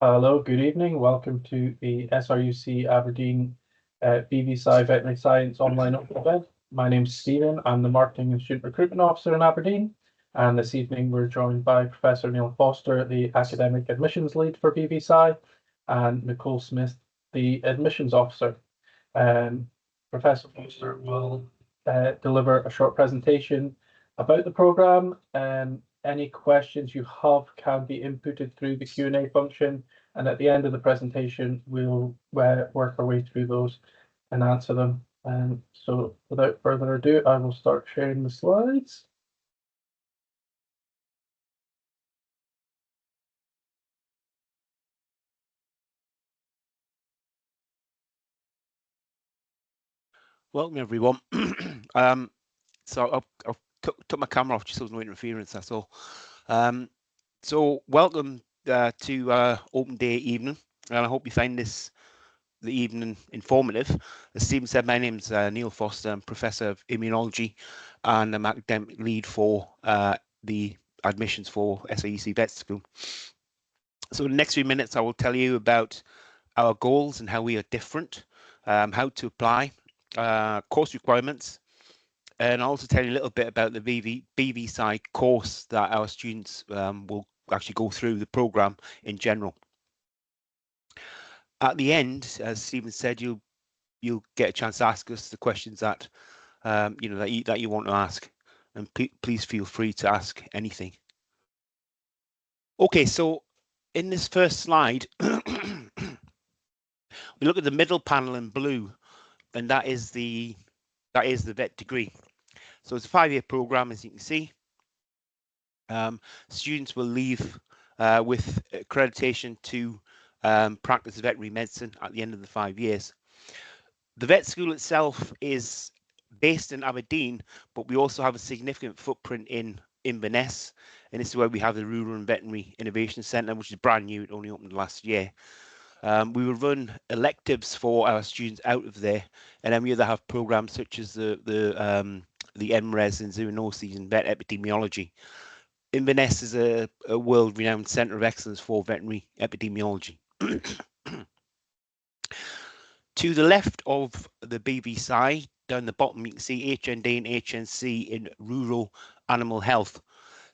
Hello, good evening. Welcome to the SRUC Aberdeen BVSci Veterinary Science online open event. My name's Stephen. I'm the Marketing and Student Recruitment Officer in Aberdeen. And this evening we're joined by Professor Neil Foster, the Academic Admissions Lead for BVSci, and Nicole Smith, the Admissions Officer. Professor Foster will deliver a short presentation about the programme. Any questions you have can be inputted through the Q&A function, and at the end of the presentation, we'll work our way through those and answer them. So without further ado, I will start sharing the slides. Welcome everyone. So I've took my camera off just so there's no interference, that's all. So welcome to open day evening, and I hope you find the evening informative. As Stephen said, my name's Neil Foster. I'm Professor of Immunology and I'm academic lead for the admissions for SRUC Vet School. So in the next few minutes, I will tell you about our goals and how we are different, how to apply, course requirements, and I'll also tell you a little bit about the BVSci course that our students will actually go through the program in general. At the end, as Stephen said, you'll get a chance to ask us the questions that that you want to ask, and please feel free to ask anything. Okay, so in this first slide, we look at the middle panel in blue, and that is the vet degree. So it's a 5-year program, as you can see. Students will leave with accreditation to practice veterinary medicine at the end of the 5 years. The vet school itself is based in Aberdeen, but we also have a significant footprint in Inverness, and this is where we have the Rural and Veterinary Innovation Centre, which is brand new. It only opened last year. We will run electives for our students out of there, and then we either have programs such as the MRes in zoonoses and vet epidemiology. Inverness is a world-renowned centre of excellence for veterinary epidemiology. To the left of the BVSci, down the bottom, you can see HND and HNC in rural animal health.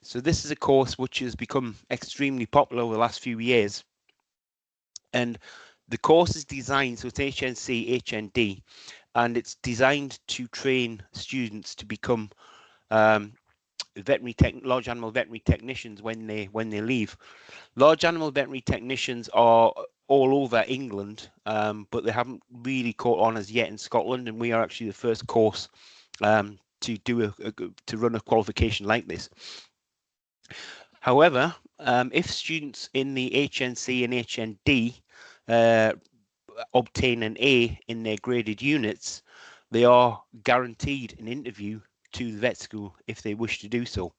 So this is a course which has become extremely popular over the last few years. And the course is designed, so it's HNC, HND, and it's designed to train students to become large animal veterinary technicians when they leave. Large animal veterinary technicians are all over England, but they haven't really caught on as yet in Scotland, and we are actually the first course to run a qualification like this. However, if students in the HNC and HND obtain an A in their graded units, they are guaranteed an interview to the vet school if they wish to do so.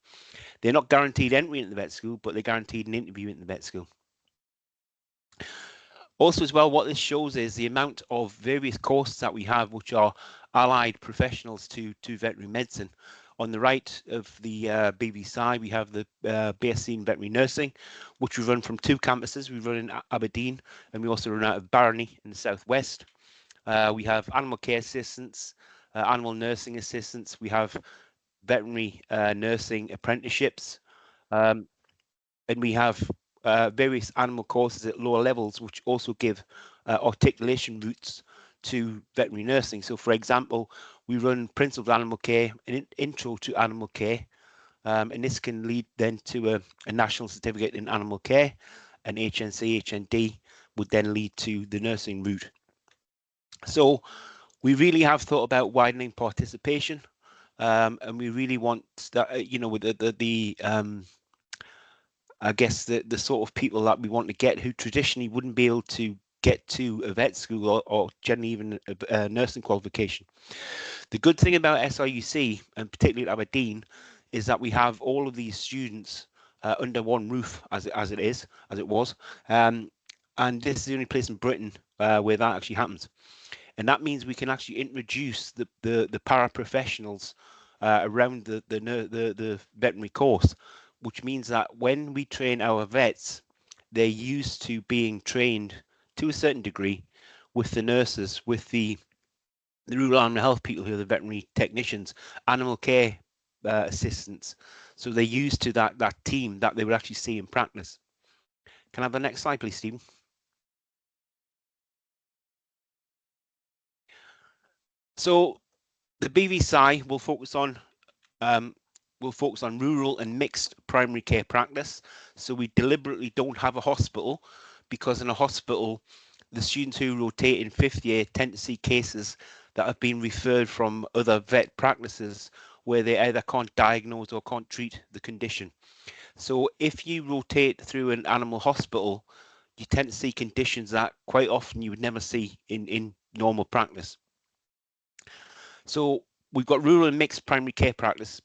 They're not guaranteed entry into the vet school, but they're guaranteed an interview in the vet school. Also as well, what this shows is the amount of various courses that we have which are allied professionals to veterinary medicine. On the right of the BVSci, we have the BSc in veterinary nursing, which we run from 2 campuses. We run in Aberdeen, and we also run out of Barony in the southwest. We have animal care assistants, animal nursing assistants. We have veterinary nursing apprenticeships, and we have various animal courses at lower levels, which also give articulation routes to veterinary nursing. So, for example, we run Principles of Animal Care, an intro to animal care, and this can lead then to a national certificate in animal care, and HNC, HND would then lead to the nursing route. So we really have thought about widening participation, and we really want that, with I guess the sort of people that we want to get who traditionally wouldn't be able to get to a vet school or generally even a nursing qualification. The good thing about SRUC, and particularly at Aberdeen, is that we have all of these students under one roof, as it was, and this is the only place in Britain where that actually happens. And that means we can actually introduce the paraprofessionals around the veterinary course, which means that when we train our vets, they're used to being trained to a certain degree with the nurses, with the rural animal health people who are the veterinary technicians, animal care assistants. So they're used to that team that they would actually see in practice. Can I have the next slide, please, Stephen? So the BVSI will focus on rural and mixed primary care practice. So we deliberately don't have a hospital, because in a hospital, the students who rotate in fifth year tend to see cases that have been referred from other vet practices where they either can't diagnose or can't treat the condition. So if you rotate through an animal hospital, you tend to see conditions that quite often you would never see in normal practice. So we've got rural and mixed primary care practice,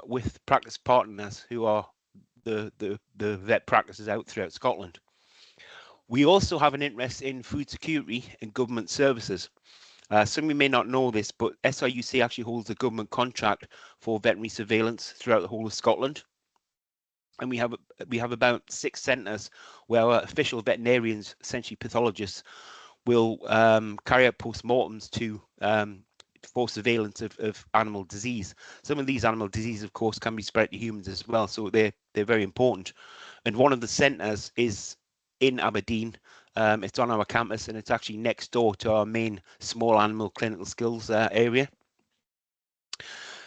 with practice partners who are the vet practices out throughout Scotland. We also have an interest in food security and government services. Some of you may not know this, but SRUC actually holds a government contract for veterinary surveillance throughout the whole of Scotland. And we have about 6 centres where our official veterinarians, essentially pathologists, will carry out postmortems for surveillance of animal disease. Some of these animal diseases, of course, can be spread to humans as well, so they're very important. And one of the centres is in Aberdeen. It's on our campus, and it's actually next door to our main small animal clinical skills area.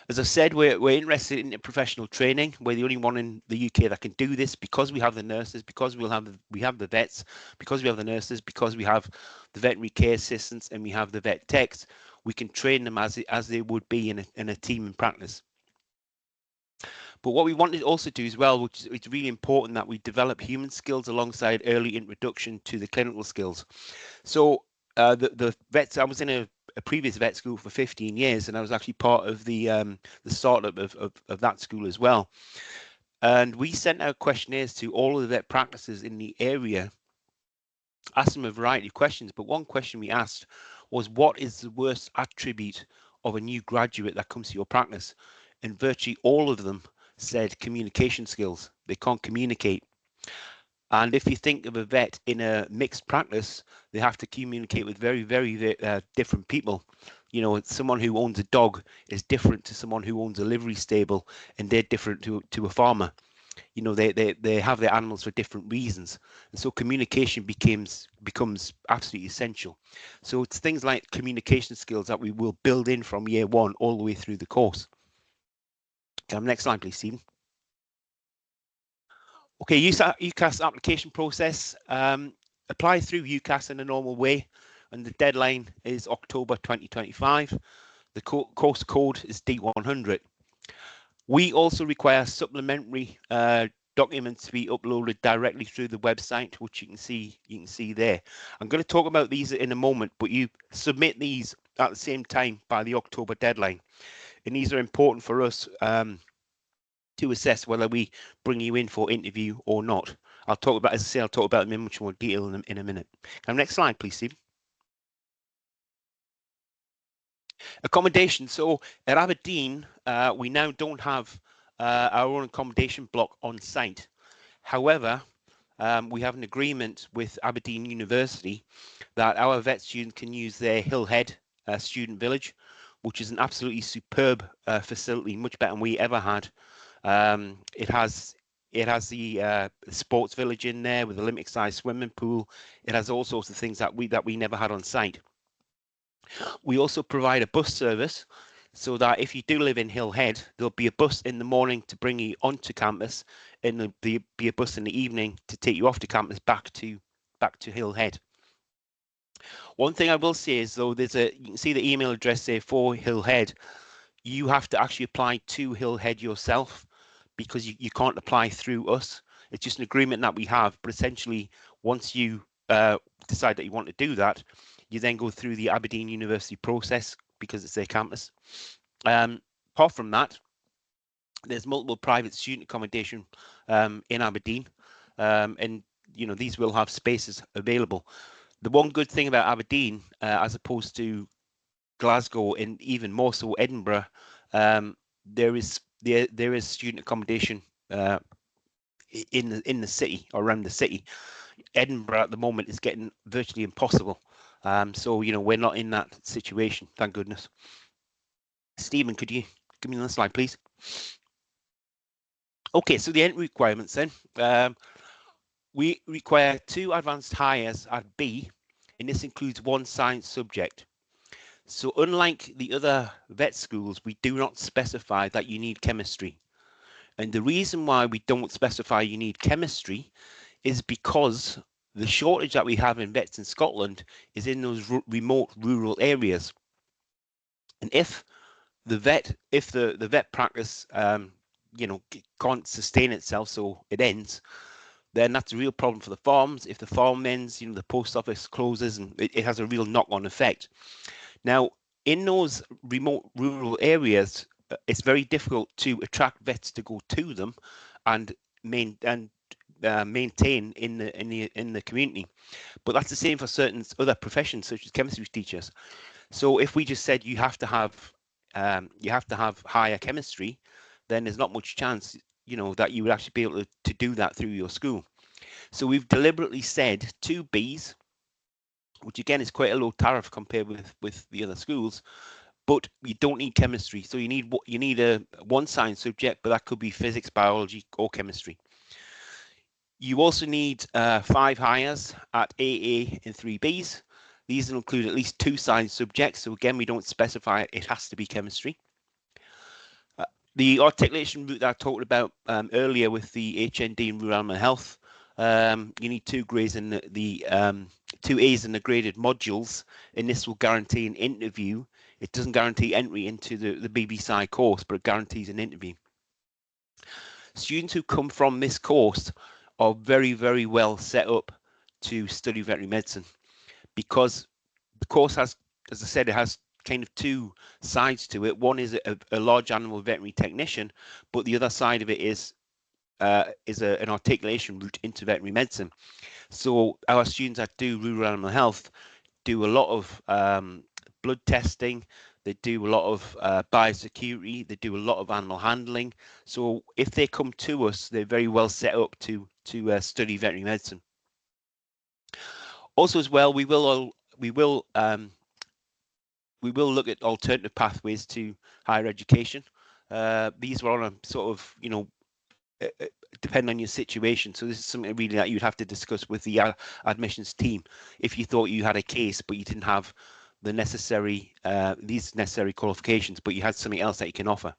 As I said, we're interested in professional training. We're the only one in the UK that can do this, because we have the nurses, because we have the vets, because we have the nurses, because we have the veterinary care assistants, and we have the vet techs. We can train them as they would be in a team in practice. But what we want to also do as well, which is it's really important, that we develop human skills alongside early introduction to the clinical skills. So the vets, I was in a previous vet school for 15 years, and I was actually part of the startup of that school as well. And we sent out questionnaires to all of the vet practices in the area, asked them a variety of questions. But one question we asked was, what is the worst attribute of a new graduate that comes to your practice? And virtually all of them said communication skills. They can't communicate. And if you think of a vet in a mixed practice, they have to communicate with very, very different people. You know, someone who owns a dog is different to someone who owns a livery stable, and they're different to a farmer. You know, they have their animals for different reasons, and so communication becomes absolutely essential. So it's things like communication skills that we will build in from year one all the way through the course. Next slide, please, Stephen. Okay, UCAS application process. Apply through UCAS in a normal way, and the deadline is October 2025. The course code is D100. We also require supplementary documents to be uploaded directly through the website, which you can see there. I'm going to talk about these in a moment, but you submit these at the same time by the October deadline, and these are important for us to assess whether we bring you in for interview or not. I'll talk about them in much more detail in a minute. Next slide, please, Steve. Accommodation. So at Aberdeen, we now don't have our own accommodation block on site. However, we have an agreement with Aberdeen University that our vet students can use their Hillhead student village, which is an absolutely superb facility, much better than we ever had. It has the sports village in there with a Olympic-sized swimming pool. It has all sorts of things that we never had on site. We also provide a bus service, so that if you do live in Hillhead, there'll be a bus in the morning to bring you onto campus, and there'll be a bus in the evening to take you off to campus back to Hillhead. One thing I will say is, though, you can see the email address there for Hillhead. You have to actually apply to Hillhead yourself, because you can't apply through us. It's just an agreement that we have, but essentially once you decide that you want to do that, you then go through the Aberdeen University process, because it's their campus. Apart from that, there's multiple private student accommodation in Aberdeen, and you know, these will have spaces available. The one good thing about Aberdeen, as opposed to Glasgow and even more so Edinburgh, there is student accommodation in the city or around the city. Edinburgh at the moment is getting virtually impossible. So we're not in that situation, thank goodness. Stephen, could you give me another slide, please? Okay, so the entry requirements then. We require 2 advanced hires at B, and this includes 1 science subject. So unlike the other vet schools, we do not specify that you need chemistry. And the reason why we don't specify you need chemistry is because the shortage that we have in vets in Scotland is in those remote rural areas. And if the vet practice can't sustain itself, so it ends, then that's a real problem for the farms. If the farm ends, the post office closes, and it has a real knock-on effect. Now, in those remote rural areas, it's very difficult to attract vets to go to them and maintain in the community. But that's the same for certain other professions, such as chemistry teachers. So if we just said you have to have higher chemistry, then there's not much chance that you would actually be able to do that through your school. So we've deliberately said 2 Bs, which again is quite a low tariff compared with the other schools, but you don't need chemistry. So you need a 1 science subject, but that could be physics, biology, or chemistry. You also need 5 hires at AA and 3 Bs. These include at least 2 science subjects. So again, we don't specify it has to be chemistry. The articulation route that I talked about earlier with the HND and rural animal health, you need 2 grades in the 2 A's in the graded modules, and this will guarantee an interview. It doesn't guarantee entry into the BBSI course, but it guarantees an interview. Students who come from this course are very, very well set up to study veterinary medicine, because the course has, as I said, it has kind of 2 sides to it. One is a large animal veterinary technician, but the other side of it is an articulation route into veterinary medicine. So our students that do rural animal health do a lot of blood testing, they do a lot of biosecurity, they do a lot of animal handling. So if they come to us, they're very well set up to study veterinary medicine. Also, as well, we will look at alternative pathways to higher education. These are on a sort of, depend on your situation. So this is something really that you'd have to discuss with the admissions team if you thought you had a case, but you didn't have the necessary these necessary qualifications, but you had something else that you can offer.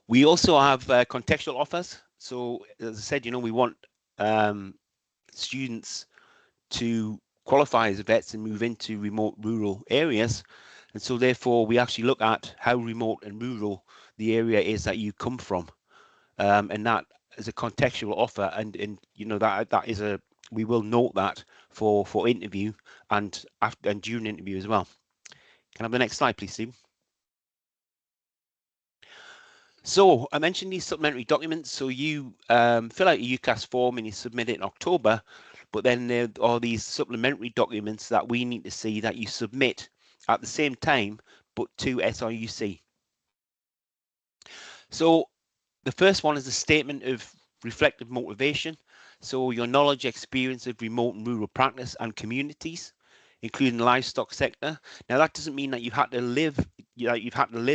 We also have contextual offers. So as I said, we want students to qualify as vets and move into remote rural areas, and so therefore we actually look at how remote and rural the area is that you come from, and that is a contextual offer, and that is we will note that for interview and after and during interview as well. Can I have the next slide, please, Steve? So I mentioned these supplementary documents. So you fill out your UCAS form and you submit it in October, but then there are these supplementary documents that we need to see that you submit at the same time, but to SRUC. So the first one is a statement of reflective motivation. So your knowledge, experience of remote and rural practice and communities, including the livestock sector. Now that doesn't mean that you've had to live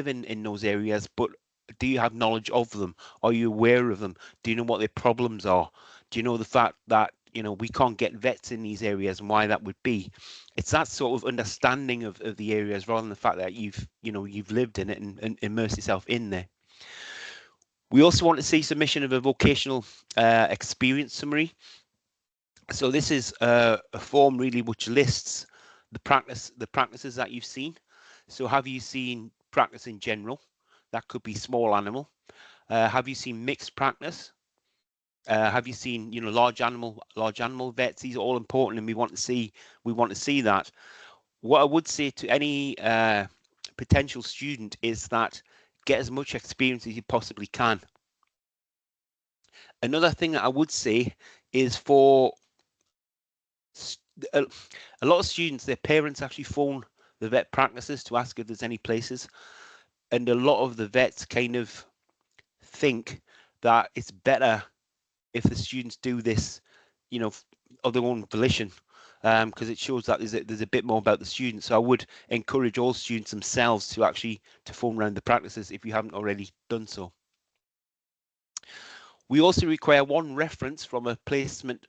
in those areas, but do you have knowledge of them? Are you aware of them? Do you know what their problems are? Do you know the fact that we can't get vets in these areas and why that would be? It's that sort of understanding of the areas rather than the fact that you've lived in it and immersed yourself in there. We also want to see submission of a vocational experience summary. So this is a form really which lists the practices that you've seen. So have you seen practice in general? That could be small animal. Have you seen mixed practice? Have you seen large animal vets? These are all important, and we want to see that. What I would say to any potential student is that get as much experience as you possibly can. Another thing that I would say is for a lot of students, their parents actually phone the vet practices to ask if there's any places, and a lot of the vets kind of think that it's better if the students do this, you know, of their own volition, because it shows that there's a bit more about the students. So I would encourage all students themselves to actually form around the practices if you haven't already done so. We also require one reference from a placement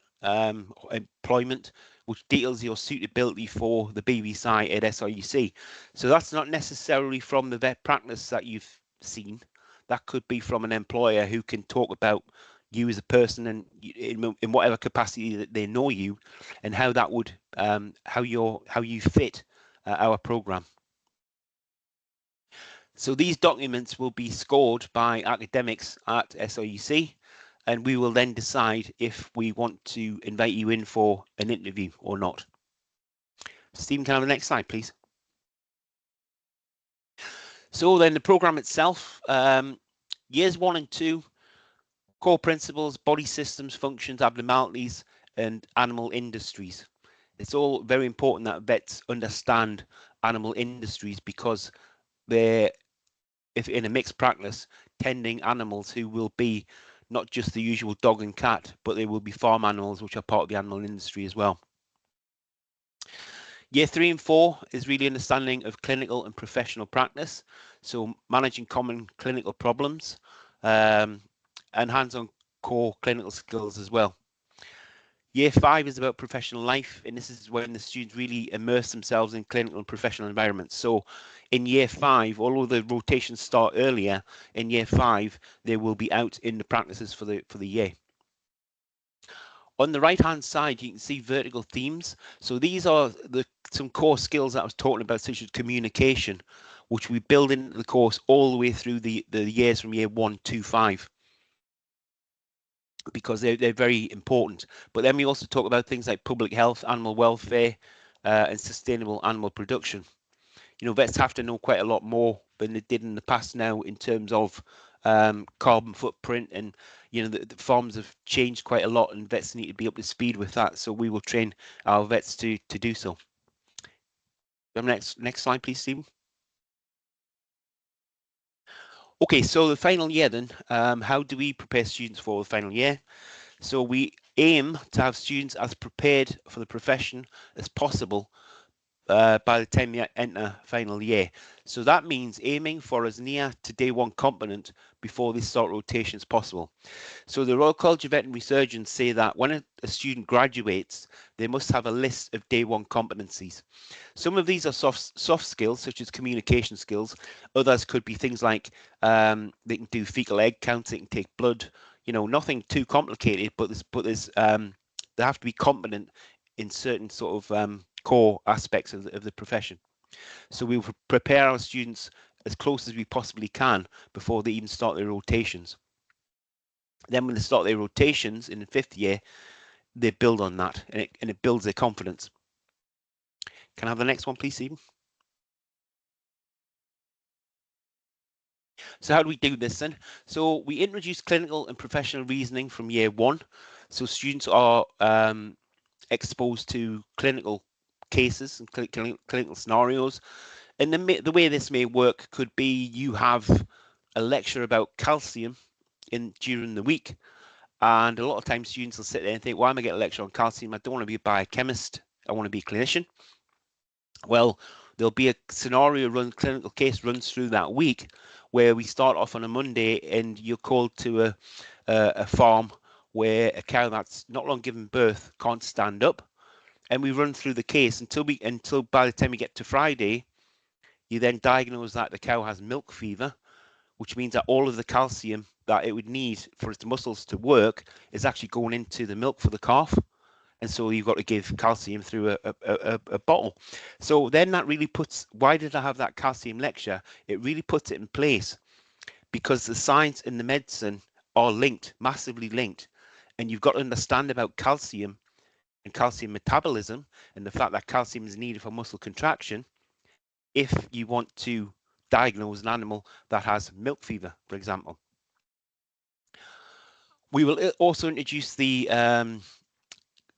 employment which details your suitability for the BVSI at SRUC. So that's not necessarily from the vet practice that you've seen. That could be from an employer who can talk about you as a person and in whatever capacity that they know you, and how that would how you fit our program. So these documents will be scored by academics at SRUC, and we will then decide if we want to invite you in for an interview or not. Stephen, can I have the next slide, please? So then the program itself, years 1 and 2, core principles, body systems, functions, abnormalities, and animal industries. It's all very important that vets understand animal industries, because they're, if in a mixed practice, tending animals who will be not just the usual dog and cat, but they will be farm animals which are part of the animal industry as well. Year 3 and 4 is really understanding of clinical and professional practice, so managing common clinical problems, and hands-on core clinical skills as well. Year 5 is about professional life, and this is when the students really immerse themselves in clinical and professional environments. So in year 5, although the rotations start earlier, in year 5 they will be out in the practices for the year. On the right hand side, you can see vertical themes. So these are some core skills that I was talking about, such as communication, which we build into the course all the way through the years from year 1 to 5, because they're very important. But then we also talk about things like public health, animal welfare, and sustainable animal production. You know, vets have to know quite a lot more than they did in the past now in terms of carbon footprint, and you know the farms have changed quite a lot, and vets need to be up to speed with that. So we will train our vets to do so. Next slide, please, Stephen. Okay, so the final year then, how do we prepare students for the final year? So we aim to have students as prepared for the profession as possible by the time they enter final year. So that means aiming for as near to day 1 competent before they start rotation as possible. So the Royal College of Veterinary Surgeons say that when a student graduates, they must have a list of day 1 competencies. Some of these are soft skills, such as communication skills. Others could be things like they can do fecal egg counts, they can take blood, you know, nothing too complicated, but there's they have to be competent in certain sort of core aspects of the profession. So we will prepare our students as close as we possibly can before they even start their rotations. Then when they start their rotations in the 5th year, they build on that, and it builds their confidence. Can I have the next one, please, Stephen? So how do we do this then? So we introduce clinical and professional reasoning from year 1. So students are exposed to clinical cases and clinical scenarios. And the way this may work could be you have a lecture about calcium during the week, and a lot of times students will sit there and think, why am I getting a lecture on calcium? I don't want to be a biochemist, I want to be a clinician. Well, there'll be a scenario clinical case runs through that week, where we start off on a Monday and you're called to a farm where a cow that's not long given birth can't stand up, and we run through the case until by the time we get to Friday, you then diagnose that the cow has milk fever, which means that all of the calcium that it would need for its muscles to work is actually going into the milk for the calf. And so you've got to give calcium through a bottle. So then that really puts, why did I have that calcium lecture? It really puts it in place, because the science and the medicine are linked, massively linked. And you've got to understand about calcium and calcium metabolism, and the fact that calcium is needed for muscle contraction if you want to diagnose an animal that has milk fever, for example. We will also introduce the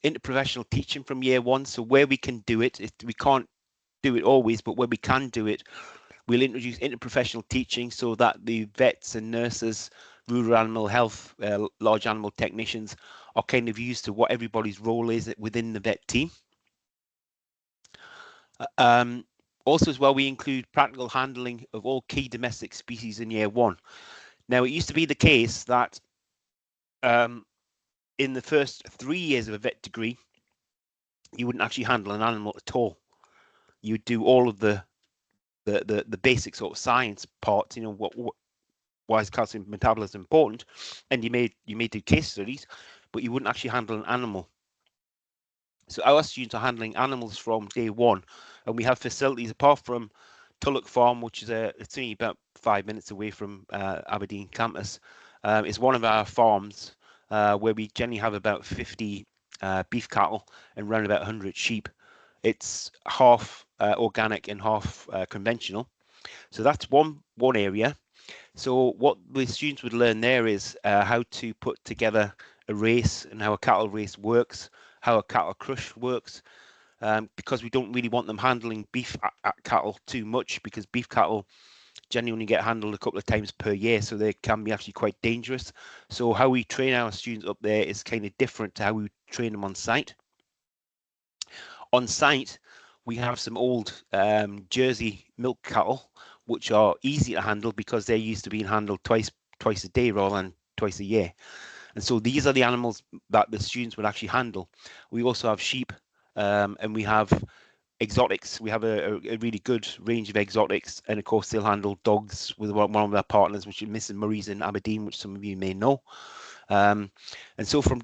interprofessional teaching from year 1. So where we can do it, we can't do it always, but where we can do it, we'll introduce interprofessional teaching so that the vets and nurses rural animal health, large animal technicians are kind of used to what everybody's role is within the vet team. Also as well, we include practical handling of all key domestic species in year 1. Now, it used to be the case that in the first 3 years of a vet degree, you wouldn't actually handle an animal at all. You would do all of the basic sort of science parts, you know, why is calcium metabolism important, and you may do case studies, but you wouldn't actually handle an animal. So our students are handling animals from day 1, and we have facilities apart from Tulloch Farm, which is it's only about 5 minutes away from Aberdeen campus. It's one of our farms where we generally have about 50 beef cattle and around about 100 sheep. It's half organic and half conventional. So that's one area. So what the students would learn there is how to put together a race and how a cattle race works, how a cattle crush works, because we don't really want them handling beef cattle too much, because beef cattle genuinely get handled a couple of times per year, so they can be actually quite dangerous. So how we train our students up there is kind of different to how we train them on site. On site, we have some old Jersey milk cattle, which are easy to handle because they're used to being handled twice a day rather than twice a year. And so these are the animals that the students would actually handle. We also have sheep, and we have exotics. We have a really good range of exotics, and of course they'll handle dogs with one of their partners, which is Mrs. Murray's in Aberdeen, which some of you may know. And so from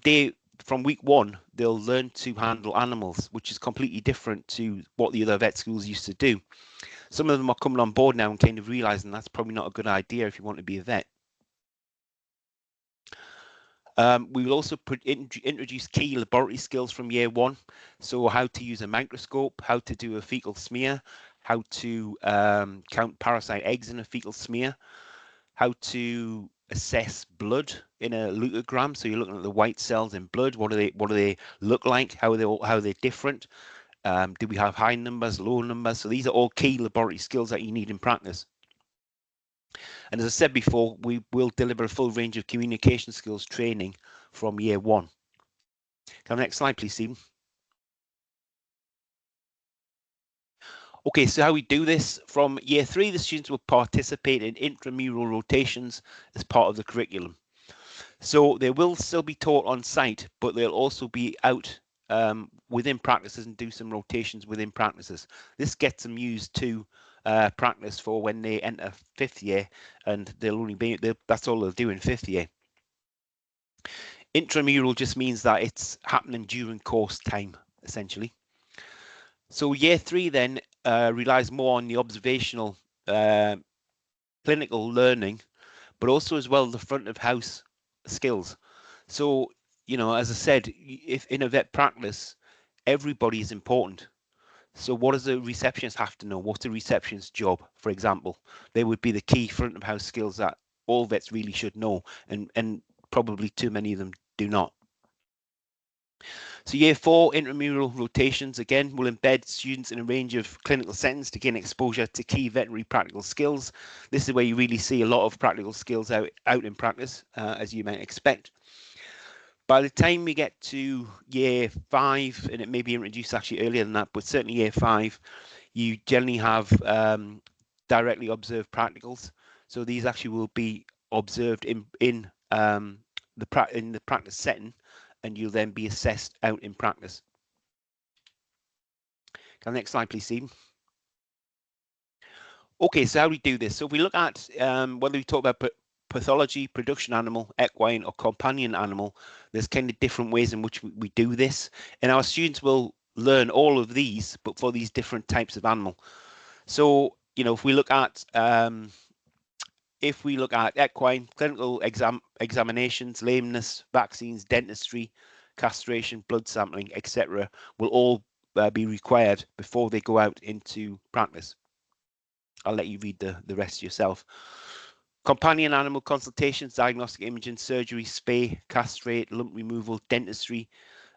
week 1, they'll learn to handle animals, which is completely different to what the other vet schools used to do. Some of them are coming on board now and kind of realizing that's probably not a good idea if you want to be a vet. We will also introduce key laboratory skills from year 1. So how to use a microscope, how to do a fecal smear, how to count parasite eggs in a fecal smear, how to assess blood in a leukogram. So you're looking at the white cells in blood. What do they look like? How are they different? Do we have high numbers, low numbers? So these are all key laboratory skills that you need in practice. And as I said before, we will deliver a full range of communication skills training from year 1. Come next slide, please, Stephen. Okay, so how we do this, from year 3, the students will participate in intramural rotations as part of the curriculum. So they will still be taught on site, but they'll also be out within practices and do some rotations within practices. This gets them used to practice for when they enter 5th year, and that's all they'll do in 5th year. Intramural just means that it's happening during course time, essentially. So year 3 then relies more on the observational clinical learning, but also as well the front of house skills. So, you know, as I said, if in a vet practice, everybody is important. So what does a receptionist have to know? What's a receptionist's job, for example? They would be the key front of house skills that all vets really should know, and probably too many of them do not. So year 4, intramural rotations, again, will embed students in a range of clinical settings to gain exposure to key veterinary practical skills. This is where you really see a lot of practical skills out in practice, as you might expect. By the time we get to year 5, and it may be introduced actually earlier than that, but certainly year 5, you generally have directly observed practicals. So these actually will be observed in the practice setting, and you'll then be assessed out in practice. Next slide, please, Stephen. Okay, so how do we do this? So if we look at whether we talk about pathology, production animal, equine, or companion animal, there's kind of different ways in which we do this. And our students will learn all of these, but for these different types of animal. So, you know, if we look at equine, clinical examinations, lameness, vaccines, dentistry, castration, blood sampling, etc., will all be required before they go out into practice. I'll let you read the rest yourself. Companion animal consultations, diagnostic imaging, surgery, spay, castrate, lump removal, dentistry,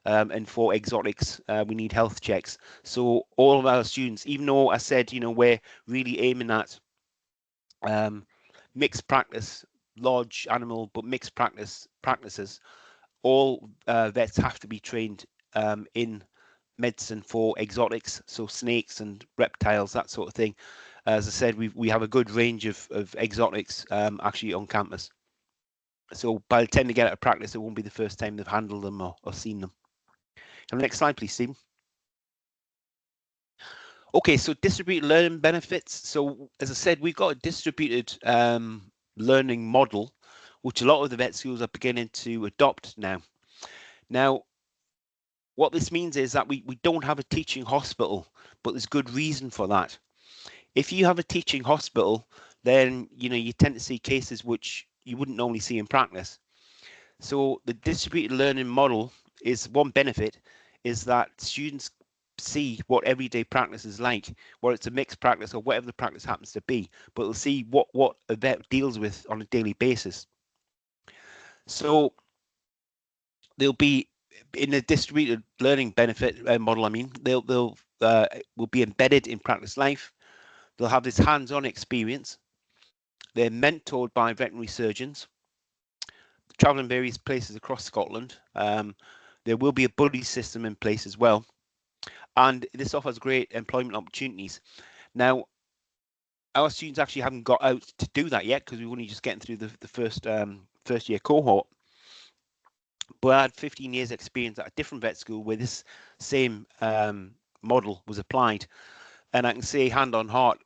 and for exotics, we need health checks. So all of our students, even though I said, you know, we're really aiming at mixed practice, large animal but mixed practices, all vets have to be trained in medicine for exotics, so snakes and reptiles, that sort of thing. As I said, we have a good range of exotics actually on campus. So by the time they get out of practice, it won't be the first time they've handled them or seen them. And next slide, please, Stephen. Okay, so distributed learning benefits. So as I said, we've got a distributed learning model, which a lot of the vet schools are beginning to adopt now. Now, what this means is that we don't have a teaching hospital, but there's good reason for that. If you have a teaching hospital, then you tend to see cases which you wouldn't normally see in practice. So the distributed learning model is one benefit, is that students see what everyday practice is like, whether it's a mixed practice or whatever the practice happens to be, but they'll see what a vet deals with on a daily basis. So they'll be in a distributed learning benefit model. I mean, they'll will be embedded in practice life. They'll have this hands-on experience. They're mentored by veterinary surgeons, traveling various places across Scotland. There will be a buddy system in place as well, and this offers great employment opportunities. Now, our students actually haven't got out to do that yet because we're only just getting through the first year cohort. But I had 15 years experience at a different vet school where this same model was applied, and I can say hand on heart,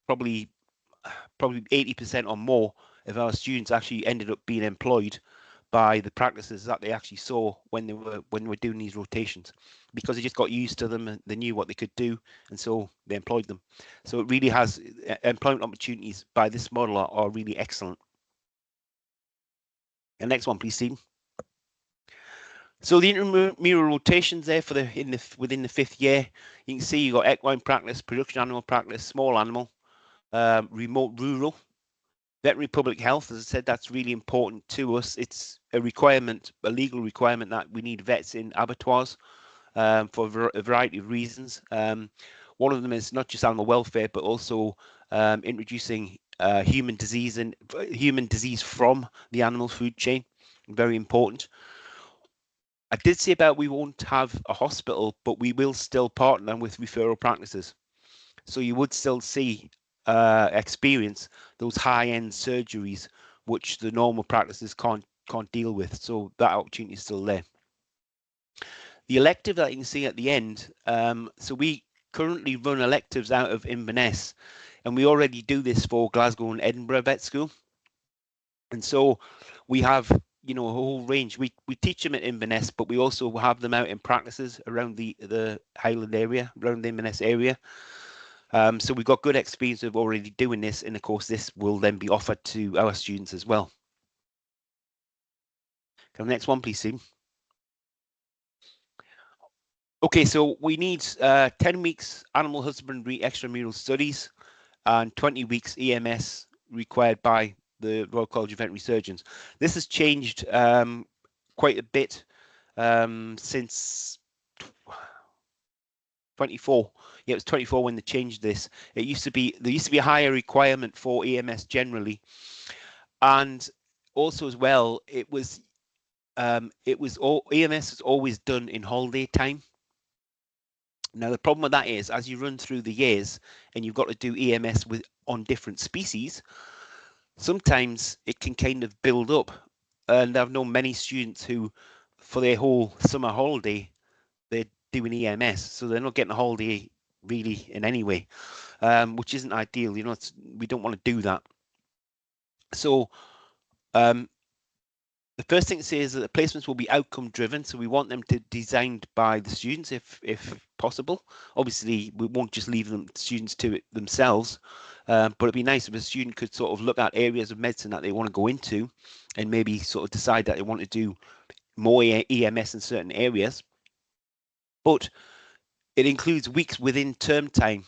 probably 80% or more of our students actually ended up being employed by the practices that they actually saw when they were doing these rotations, because they just got used to them and they knew what they could do, and so they employed them. So it really has employment opportunities by this model are really excellent. And next one, please, Stephen. So the intramural rotations there for within the 5th year, you can see you got equine practice, production animal practice, small animal, remote rural, veterinary public health. As I said, that's really important to us. It's a requirement, a legal requirement, that we need vets in abattoirs for a variety of reasons. One of them is not just animal welfare, but also introducing human disease from the animal food chain. Very important. I did say about we won't have a hospital, but we will still partner with referral practices. So you would still see experience those high-end surgeries which the normal practices can't deal with. So that opportunity is still there. The elective that you can see at the end, so we currently run electives out of Inverness, and we already do this for Glasgow and Edinburgh Vet School. And so we have a whole range. We teach them at Inverness, but we also have them out in practices around the Highland area, around the Inverness area. So we've got good experience of already doing this, and of course this will then be offered to our students as well. Can the next one, please, Steve? Okay, so we need 10 weeks animal husbandry extramural studies and 20 weeks EMS required by the Royal College of Veterinary Surgeons. This has changed quite a bit since 24. Yeah, it was 24 when they changed this. There used to be a higher requirement for EMS generally, and also as well, EMS is always done in holiday time. Now the problem with that is, as you run through the years and you've got to do EMS on different species, sometimes it can kind of build up. And I've known many students who, for their whole summer holiday, they're doing EMS, so they're not getting a holiday really in any way, which isn't ideal. We don't want to do that. So the first thing to say is that the placements will be outcome driven, so we want them to be designed by the students if possible. Obviously, we won't just leave students to it themselves, but it'd be nice if a student could sort of look at areas of medicine that they want to go into and maybe sort of decide that they want to do more EMS in certain areas. But it includes weeks within term time,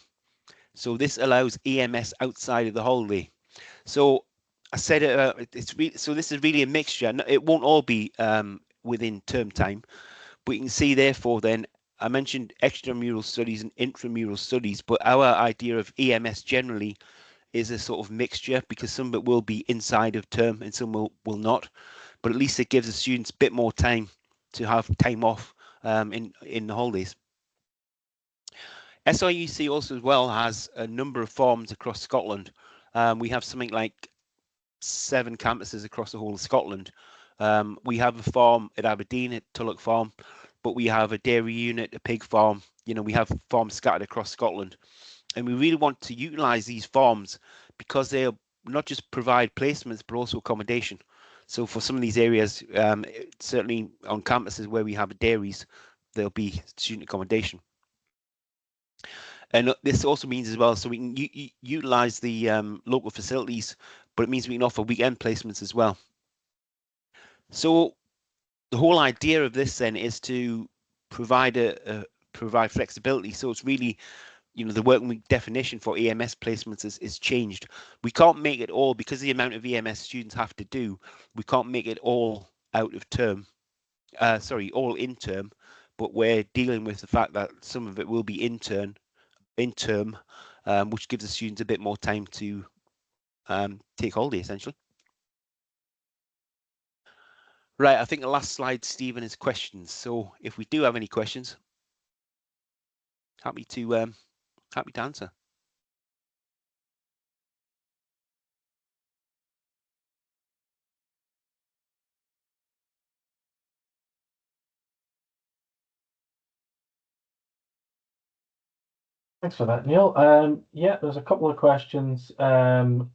so this allows EMS outside of the holiday. So I said so this is really a mixture. It won't all be within term time, but you can see therefore then I mentioned extramural studies and intramural studies, but our idea of EMS generally is a sort of mixture, because some of it will be inside of term and some will not. But at least it gives the students a bit more time to have time off in the holidays. SRUC also as well has a number of farms across Scotland. We have something like 7 campuses across the whole of Scotland. We have a farm at Aberdeen at Tulloch Farm, but we have a dairy unit, a pig farm. You know, we have farms scattered across Scotland, and we really want to utilise these farms because they not just provide placements but also accommodation. So for some of these areas, certainly on campuses where we have dairies, there'll be student accommodation. And this also means as well, so we can utilise the local facilities, but it means we can offer weekend placements as well. So the whole idea of this then is to provide provide flexibility. So it's really, you know, the working week definition for EMS placements is changed. We can't make it all, because of the amount of EMS students have to do, we can't make it all out of term, all in term, but we're dealing with the fact that some of it will be in term, which gives the students a bit more time to take holiday, essentially. Right, I think the last slide, Stephen, is questions. So if we do have any questions, happy to answer. Thanks for that, Neil. Yeah, there's a couple of questions up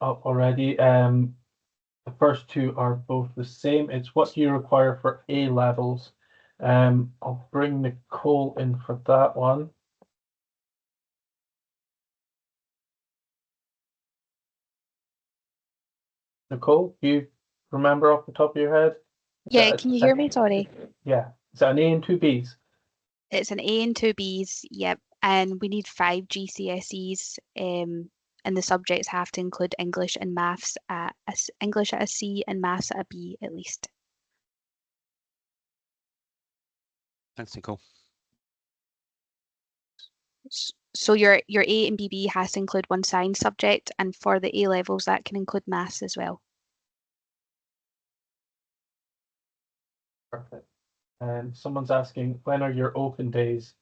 already. The first two are both the same. It's what do you require for A levels? I'll bring Nicole in for that one. Nicole, do you remember off the top of your head? Yeah, can you hear me? Sorry. Yeah. Is that an A and 2 Bs? It's an A and 2 Bs, yep. And we need 5 GCSEs, and the subjects have to include English and maths at English at a C and maths at a B at least. Thanks, Nicole. So your A and BB has to include 1 science subject, and for the A levels that can include maths as well. Perfect. And someone's asking, when are your open days?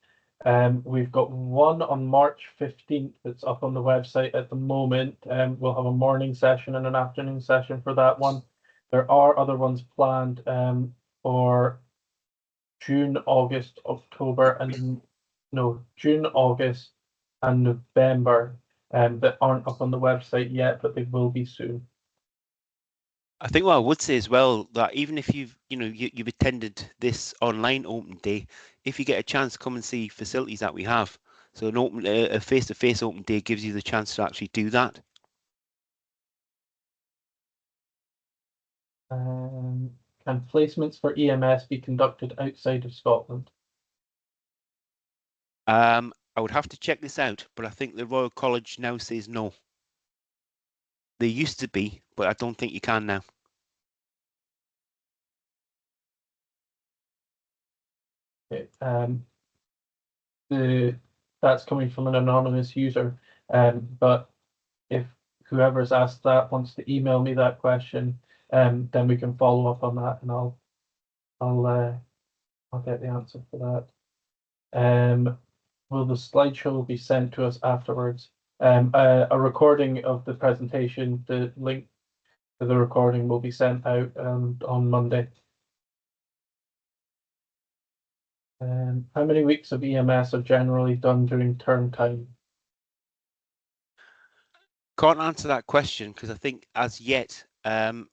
We've got one on March 15th that's up on the website at the moment. We'll have a morning session and an afternoon session for that one. There are other ones planned for June, August, October, and June, August, and November that aren't up on the website yet, but they will be soon. I think what I would say as well, that even if you've attended this online open day, if you get a chance, come and see facilities that we have. So a face-to-face open day gives you the chance to actually do that. Can placements for EMS be conducted outside of Scotland? I would have to check this out, but I think the Royal College now says no. They used to be, but I don't think you can now. Okay. That's coming from an anonymous user, but if whoever's asked that wants to email me that question, then we can follow up on that, and I'll get the answer for that. Will the slideshow be sent to us afterwards? A recording of the presentation, the link to the recording will be sent out on Monday. How many weeks of EMS are generally done during term time? Can't answer that question because I think as yet they've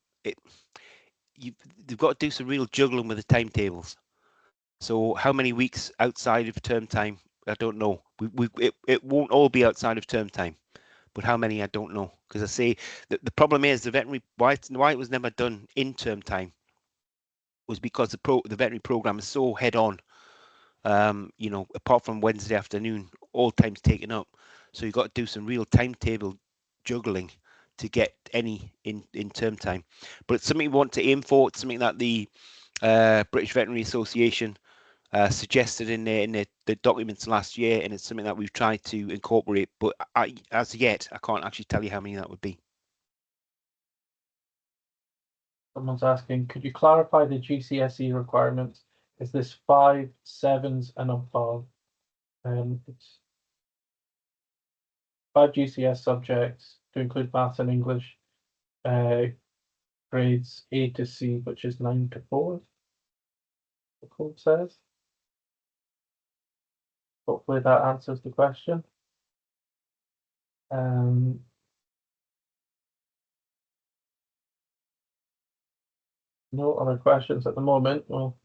got to do some real juggling with the timetables. So how many weeks outside of term time, I don't know. It won't all be outside of term time, but how many I don't know. Because I say the problem is the veterinary why it was never done in term time was because the veterinary program is so head on. Apart from Wednesday afternoon, all time's taken up. So you've got to do some real timetable juggling to get any in term time. But it's something we want to aim for. It's something that the British Veterinary Association suggested in the documents last year, and it's something that we've tried to incorporate. But as yet, I can't actually tell you how many that would be. Someone's asking, could you clarify the GCSE requirements? Is this 5, 7s and above? It's 5 GCS subjects to include maths and English, grades A to C, which is 9 to 4, the code says. Hopefully that answers the question. No other questions at the moment. We'll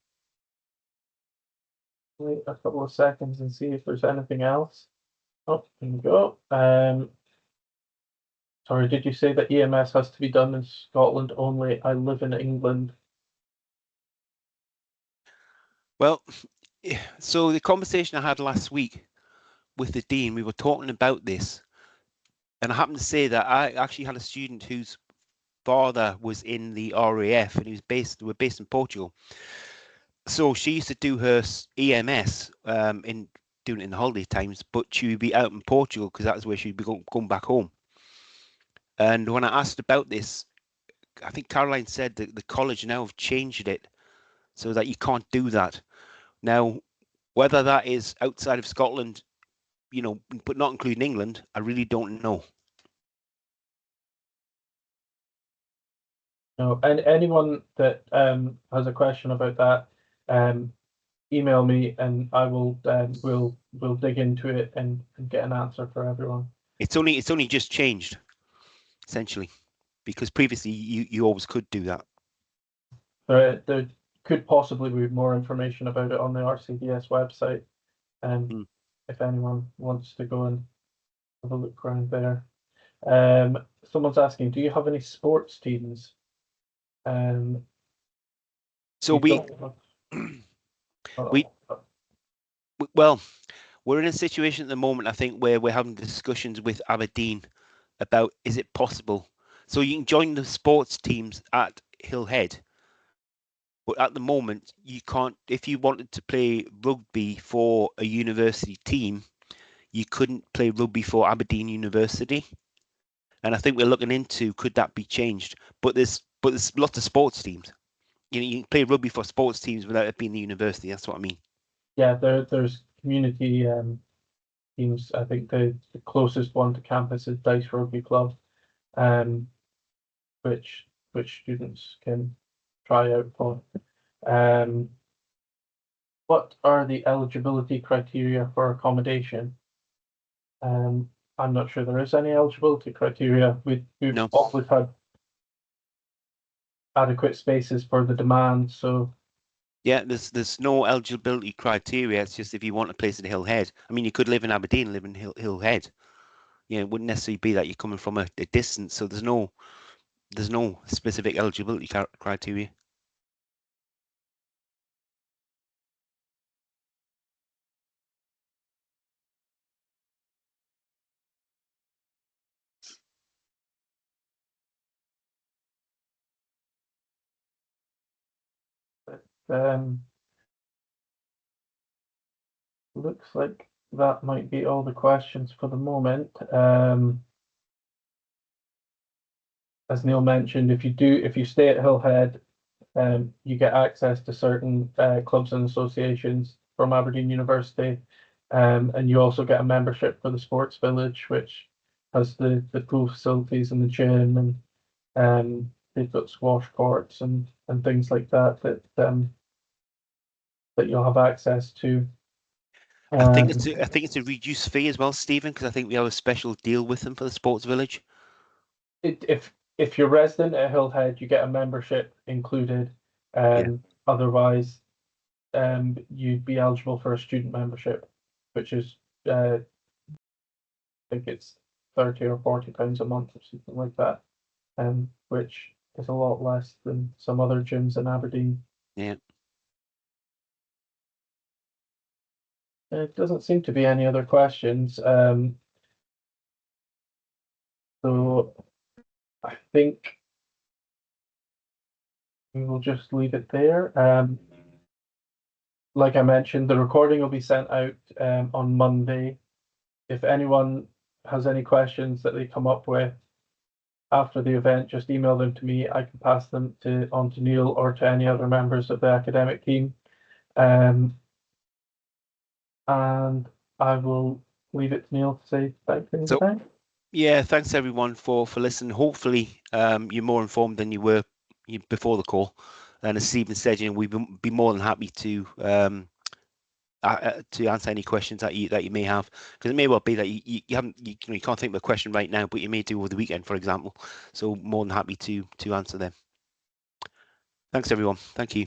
wait a couple of seconds and see if there's anything else. Oh, there we go. Sorry, did you say that EMS has to be done in Scotland only? I live in England. Well, so the conversation I had last week with the dean, we were talking about this, and I happened to say that I actually had a student whose father was in the RAF, and we're based in Portugal. So she used to do her EMS in doing it in the holiday times, but she would be out in Portugal because that's where she'd be going back home. And when I asked about this, I think Caroline said that the college now have changed it so that you can't do that. Now, whether that is outside of Scotland, but not including England, I really don't know. No, and anyone that has a question about that, email me and I will we'll dig into it and get an answer for everyone. It's only just changed, essentially, because previously you always could do that. There could possibly be more information about it on the RCDS website, if anyone wants to go and have a look around there. Someone's asking, do you have any sports teams? So well, we're in a situation at the moment, I think, where we're having discussions with Aberdeen about, is it possible? So you can join the sports teams at Hillhead, but at the moment you can't. If you wanted to play rugby for a university team, you couldn't play rugby for Aberdeen University. And I think we're looking into, could that be changed? But there's lots of sports teams. You can play rugby for sports teams without it being the university. That's what I mean. Yeah, there's community teams. I think the closest one to campus is Dice Rugby Club, which students can try out for. What are the eligibility criteria for accommodation? I'm not sure there is any eligibility criteria. We've always had adequate spaces for the demand, so yeah, there's no eligibility criteria. It's just if you want a place in Hillhead. I mean, you could live in Aberdeen, live in Hillhead. Yeah, it wouldn't necessarily be that you're coming from a distance. So there's no specific eligibility criteria. looks like that might be all the questions for the moment. As Neil mentioned, if you stay at Hillhead, you get access to certain clubs and associations from Aberdeen University, and you also get a membership for the Sports Village, which has the pool facilities and the gym, and they've got squash courts and things like that that you'll have access to. I think it's a reduced fee as well, Stephen, because I think we have a special deal with them for the Sports Village. If you're resident at Hillhead, you get a membership included. Otherwise, you'd be eligible for a student membership, which is I think it's £30 or £40 a month or something like that, which is a lot less than some other gyms in Aberdeen. Yeah. It doesn't seem to be any other questions. So I think we will just leave it there. like I mentioned, the recording will be sent out on Monday. If anyone has any questions that they come up with after the event, just email them to me. I can pass them on to Neil or to any other members of the academic team. And I will leave it to Neil to say thank you. So, yeah, thanks everyone for listening. Hopefully, you're more informed than you were before the call. And as Stephen said, we'd be more than happy to answer any questions that you may have, because it may well be that you can't think of a question right now, but you may do over the weekend, for example. So more than happy to answer them. Thanks everyone. Thank you.